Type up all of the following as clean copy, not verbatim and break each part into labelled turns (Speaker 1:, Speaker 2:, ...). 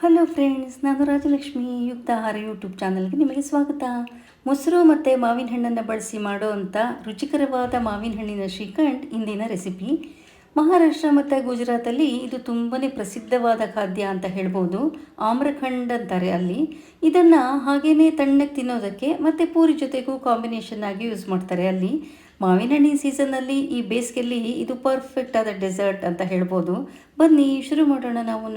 Speaker 1: Hello friends, ನಾನು ರಾಜಲಕ್ಷ್ಮಿ. ಯುಕ್ತ ಆಹಾರ ಯೂಟ್ಯೂಬ್ ಚಾನಲ್ಗೆ ನಿಮಗೆ ಸ್ವಾಗತ. ಮೊಸರು ಮತ್ತು ಮಾವಿನ ಹಣ್ಣನ್ನು ಬಳಸಿ ಮಾಡುವಂಥ ರುಚಿಕರವಾದ ಮಾವಿನ ಹಣ್ಣಿನ ಶ್ರೀಖಂಡ್ ಇಂದಿನ ರೆಸಿಪಿ. ಮಹಾರಾಷ್ಟ್ರ ಮತ್ತು ಗುಜರಾತಲ್ಲಿ ಇದು ತುಂಬಾ ಪ್ರಸಿದ್ಧವಾದ ಖಾದ್ಯ ಅಂತ ಹೇಳ್ಬೋದು. ಆಮ್ರಖಂಡ್ ಅಂತಾರೆ ಅಲ್ಲಿ. ಇದನ್ನು ಹಾಗೇ ತಣ್ಣಗೆ ತಿನ್ನೋದಕ್ಕೆ ಮತ್ತು ಪೂರಿ ಜೊತೆಗೂ ಕಾಂಬಿನೇಷನ್ ಆಗಿ ಯೂಸ್ ಮಾಡ್ತಾರೆ ಅಲ್ಲಿ. ಮಾವಿನ ಹಣ್ಣಿನ ಸೀಸನ್ನಲ್ಲಿ ಈ ಬೇಸಿಗೆಯಲ್ಲಿ ಇದು ಪರ್ಫೆಕ್ಟ್ ಆದ ಡೆಸರ್ಟ್ ಅಂತ ಹೇಳ್ಬೋದು. ಬನ್ನಿ ಶುರು ಮಾಡೋಣ. ನಾವು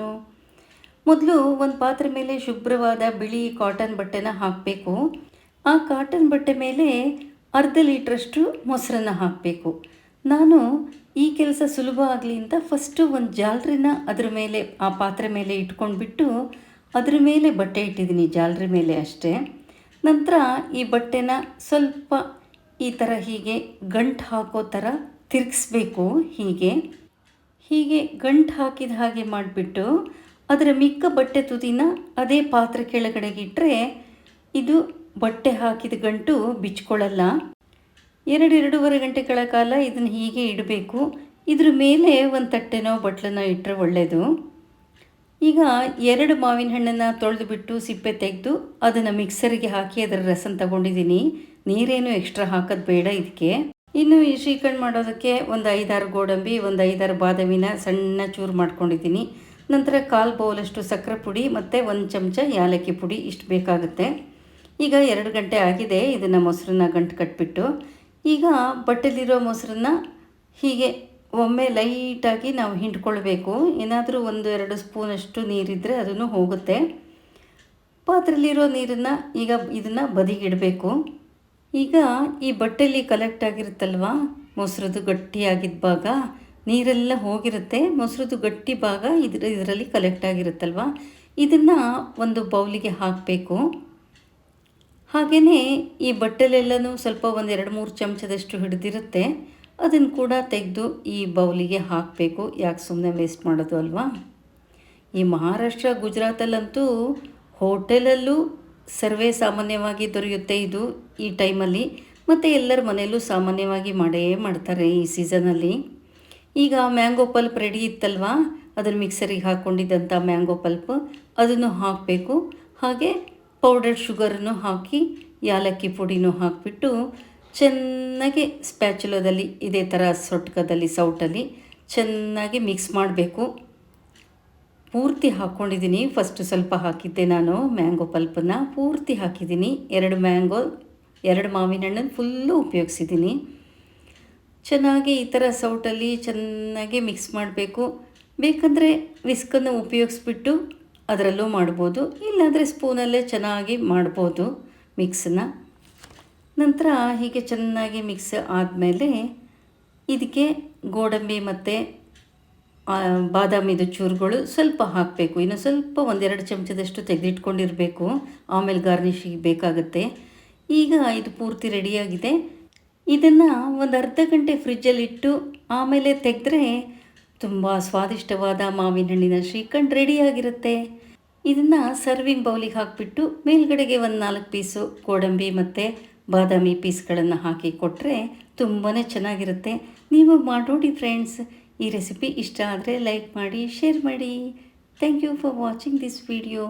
Speaker 1: ಮೊದಲು ಒಂದು ಪಾತ್ರೆ ಮೇಲೆ ಶುಭ್ರವಾದ ಬಿಳಿ ಕಾಟನ್ ಬಟ್ಟೆನ ಹಾಕಬೇಕು. ಆ ಕಾಟನ್ ಬಟ್ಟೆ ಮೇಲೆ ಅರ್ಧ ಲೀಟ್ರಷ್ಟು ಮೊಸರನ್ನು ಹಾಕಬೇಕು. ನಾನು ಈ ಕೆಲಸ ಸುಲಭ ಆಗಲಿ ಅಂತ ಫಸ್ಟು ಒಂದು ಜಾಲರಿನ ಅದ್ರ ಮೇಲೆ ಆ ಪಾತ್ರೆ ಮೇಲೆ ಇಟ್ಕೊಂಡ್ಬಿಟ್ಟು ಅದ್ರ ಮೇಲೆ ಬಟ್ಟೆ ಇಟ್ಟಿದ್ದೀನಿ, ಜಾಲರಿ ಮೇಲೆ ಅಷ್ಟೇ. ನಂತರ ಈ ಬಟ್ಟೆನ ಸ್ವಲ್ಪ ಈ ಥರ ಹೀಗೆ ಗಂಟು ಹಾಕೋ ಥರ ತಿರುಗಿಸ್ಬೇಕು. ಹೀಗೆ ಗಂಟು ಹಾಕಿದ ಹಾಗೆ ಮಾಡಿಬಿಟ್ಟು ಅದರ ಮಿಕ್ಕ ಬಟ್ಟೆ ತುದಿನ ಅದೇ ಪಾತ್ರೆ ಕೆಳಗಡೆಗೆ ಇಟ್ಟರೆ ಇದು ಬಟ್ಟೆ ಹಾಕಿದ ಗಂಟು ಬಿಚ್ಕೊಳ್ಳಲ್ಲ. 2-2.5 ಗಂಟೆಗಳ ಕಾಲ ಇದನ್ನು ಹೀಗೆ ಇಡಬೇಕು. ಇದ್ರ ಮೇಲೆ ಒಂದು ತಟ್ಟೆನೋ ಬಟ್ಲನ್ನೋ ಇಟ್ಟರೆ ಒಳ್ಳೆಯದು. ಈಗ 2 ಮಾವಿನ ಹಣ್ಣನ್ನು ತೊಳೆದುಬಿಟ್ಟು ಸಿಪ್ಪೆ ತೆಗೆದು ಅದನ್ನು ಮಿಕ್ಸರಿಗೆ ಹಾಕಿ ಅದರ ರಸನ ತಗೊಂಡಿದ್ದೀನಿ. ನೀರೇನು ಎಕ್ಸ್ಟ್ರಾ ಹಾಕೋದು ಬೇಡ ಇದಕ್ಕೆ. ಇನ್ನು ಈ ಶ್ರೀಖಂಡ್ ಮಾಡೋದಕ್ಕೆ ಒಂದು 5-6 ಗೋಡಂಬಿ, ಒಂದು 5-6 ಬಾದಾಮಿನ ಸಣ್ಣ ಚೂರು ಮಾಡ್ಕೊಂಡಿದ್ದೀನಿ. ನಂತರ 1/4 ಬೌಲಷ್ಟು ಸಕ್ಕರೆ ಪುಡಿ ಮತ್ತು 1 ಚಮಚ ಏಲಕ್ಕಿ ಪುಡಿ, ಇಷ್ಟು ಬೇಕಾಗುತ್ತೆ. ಈಗ 2 ಗಂಟೆ ಆಗಿದೆ. ಇದನ್ನು ಮೊಸರನ್ನ ಗಂಟು ಕಟ್ಬಿಟ್ಟು ಈಗ ಬಟ್ಟೆಲಿರೋ ಮೊಸರನ್ನ ಹೀಗೆ ಒಮ್ಮೆ ಲೈಟಾಗಿ ನಾವು ಹಿಂಡ್ಕೊಳ್ಬೇಕು. ಏನಾದರೂ 1-2 ಸ್ಪೂನಷ್ಟು ನೀರಿದ್ದರೆ ಅದನ್ನು ಹೋಗುತ್ತೆ. ಪಾತ್ರೆಯಲ್ಲಿರೋ ನೀರನ್ನು ಈಗ ಇದನ್ನು ಬದಿಗಿಡಬೇಕು. ಈಗ ಈ ಬಟ್ಟೆಯಲ್ಲಿ ಕಲೆಕ್ಟ್ ಆಗಿರುತ್ತಲ್ವ ಮೊಸರದು ಗಟ್ಟಿಯಾಗಿದ್ದ ಭಾಗ, ನೀರೆಲ್ಲ ಹೋಗಿರುತ್ತೆ. ಮೊಸರದು ಗಟ್ಟಿ ಭಾಗ ಇದರಲ್ಲಿ ಕಲೆಕ್ಟ್ ಆಗಿರುತ್ತಲ್ವ, ಇದನ್ನು ಒಂದು ಬೌಲಿಗೆ ಹಾಕಬೇಕು. ಹಾಗೆಯೇ ಈ ಬಟ್ಟೆಲೆಲ್ಲನೂ ಸ್ವಲ್ಪ 1-2-3 ಚಮಚದಷ್ಟು ಹಿಡಿದಿರುತ್ತೆ. ಅದನ್ನು ಕೂಡ ತೆಗೆದು ಈ ಬೌಲಿಗೆ ಹಾಕಬೇಕು. ಯಾಕೆ ಸುಮ್ಮನೆ ವೇಸ್ಟ್ ಮಾಡೋದು ಅಲ್ವಾ. ಈ ಮಹಾರಾಷ್ಟ್ರ ಗುಜರಾತಲ್ಲಂತೂ ಹೋಟೆಲಲ್ಲೂ ಸರ್ವೇ ಸಾಮಾನ್ಯವಾಗಿ ದೊರೆಯುತ್ತೆ ಇದು ಈ ಟೈಮಲ್ಲಿ. ಮತ್ತು ಎಲ್ಲರ ಮನೆಯಲ್ಲೂ ಸಾಮಾನ್ಯವಾಗಿ ಮಾಡೇ ಮಾಡ್ತಾರೆ ಈ ಸೀಸನಲ್ಲಿ. ಈಗ ಮ್ಯಾಂಗೋ ಪಲ್ಪ್ ರೆಡಿ ಇತ್ತಲ್ವ, ಅದನ್ನು ಮಿಕ್ಸರಿಗೆ ಹಾಕ್ಕೊಂಡಿದ್ದಂಥ ಮ್ಯಾಂಗೋ ಪಲ್ಪ್ ಅದನ್ನು ಹಾಕಬೇಕು. ಹಾಗೆ ಪೌಡರ್ ಶುಗರನ್ನು ಹಾಕಿ ಏಲಕ್ಕಿ ಪುಡಿನೂ ಹಾಕಿಬಿಟ್ಟು ಚೆನ್ನಾಗಿ ಸ್ಪ್ಯಾಚುಲದಲ್ಲಿ ಇದೇ ಥರ ಸೌಟಲ್ಲಿ ಚೆನ್ನಾಗಿ ಮಿಕ್ಸ್ ಮಾಡಬೇಕು. ಪೂರ್ತಿ ಹಾಕ್ಕೊಂಡಿದ್ದೀನಿ. ಫಸ್ಟು ಸ್ವಲ್ಪ ಹಾಕಿದ್ದೆ ನಾನು ಮ್ಯಾಂಗೋ ಪಲ್ಪನ್ನು ಪೂರ್ತಿ ಹಾಕಿದ್ದೀನಿ. 2 ಮಾವಿನ ಹಣ್ಣನ್ನು ಫುಲ್ಲು ಉಪಯೋಗಿಸಿದ್ದೀನಿ. ಚೆನ್ನಾಗಿ ಈ ಥರ ಸೌಟಲ್ಲಿ ಚೆನ್ನಾಗಿ ಮಿಕ್ಸ್ ಮಾಡಬೇಕು. ಬೇಕಂದರೆ ವಿಸ್ಕನ್ನು ಉಪಯೋಗಿಸ್ಬಿಟ್ಟು ಅದರಲ್ಲೂ ಮಾಡ್ಬೋದು, ಇಲ್ಲಾಂದರೆ ಸ್ಪೂನಲ್ಲೇ ಚೆನ್ನಾಗಿ ಮಾಡ್ಬೋದು ಮಿಕ್ಸನ್ನ. ನಂತರ ಹೀಗೆ ಚೆನ್ನಾಗಿ ಮಿಕ್ಸ್ ಆದಮೇಲೆ ಇದಕ್ಕೆ ಗೋಡಂಬಿ ಮತ್ತು ಬಾದಾಮಿದು ಚೂರುಗಳು ಸ್ವಲ್ಪ ಹಾಕಬೇಕು. ಇನ್ನು ಸ್ವಲ್ಪ 1-2 ಚಮಚದಷ್ಟು ತೆಗೆದಿಟ್ಕೊಂಡಿರಬೇಕು, ಆಮೇಲೆ ಗಾರ್ನಿಷಿಗೆ ಬೇಕಾಗುತ್ತೆ. ಈಗ ಇದು ಪೂರ್ತಿ ರೆಡಿಯಾಗಿದೆ. ಇದನ್ನು ಒಂದು ಅರ್ಧ ಗಂಟೆ ಫ್ರಿಜ್ಜಲ್ಲಿಟ್ಟು ಆಮೇಲೆ ತೆಗೆದ್ರೆ ತುಂಬ ಸ್ವಾದಿಷ್ಟವಾದ ಮಾವಿನ ಹಣ್ಣಿನ ಶ್ರೀಖಂಡ್ ರೆಡಿಯಾಗಿರುತ್ತೆ. ಇದನ್ನು ಸರ್ವಿಂಗ್ ಬೌಲಿಗೆ ಹಾಕಿಬಿಟ್ಟು ಮೇಲ್ಗಡೆಗೆ ಒಂದು 4 ಪೀಸು ಗೋಡಂಬಿ ಮತ್ತು ಬಾದಾಮಿ ಪೀಸ್ಗಳನ್ನು ಹಾಕಿ ಕೊಟ್ಟರೆ ತುಂಬಾ ಚೆನ್ನಾಗಿರುತ್ತೆ. ನೀವು ಮಾಡಿ ಫ್ರೆಂಡ್ಸ್. ಈ ರೆಸಿಪಿ ಇಷ್ಟ ಆದರೆ ಲೈಕ್ ಮಾಡಿ, ಶೇರ್ ಮಾಡಿ. Thank you for watching this video.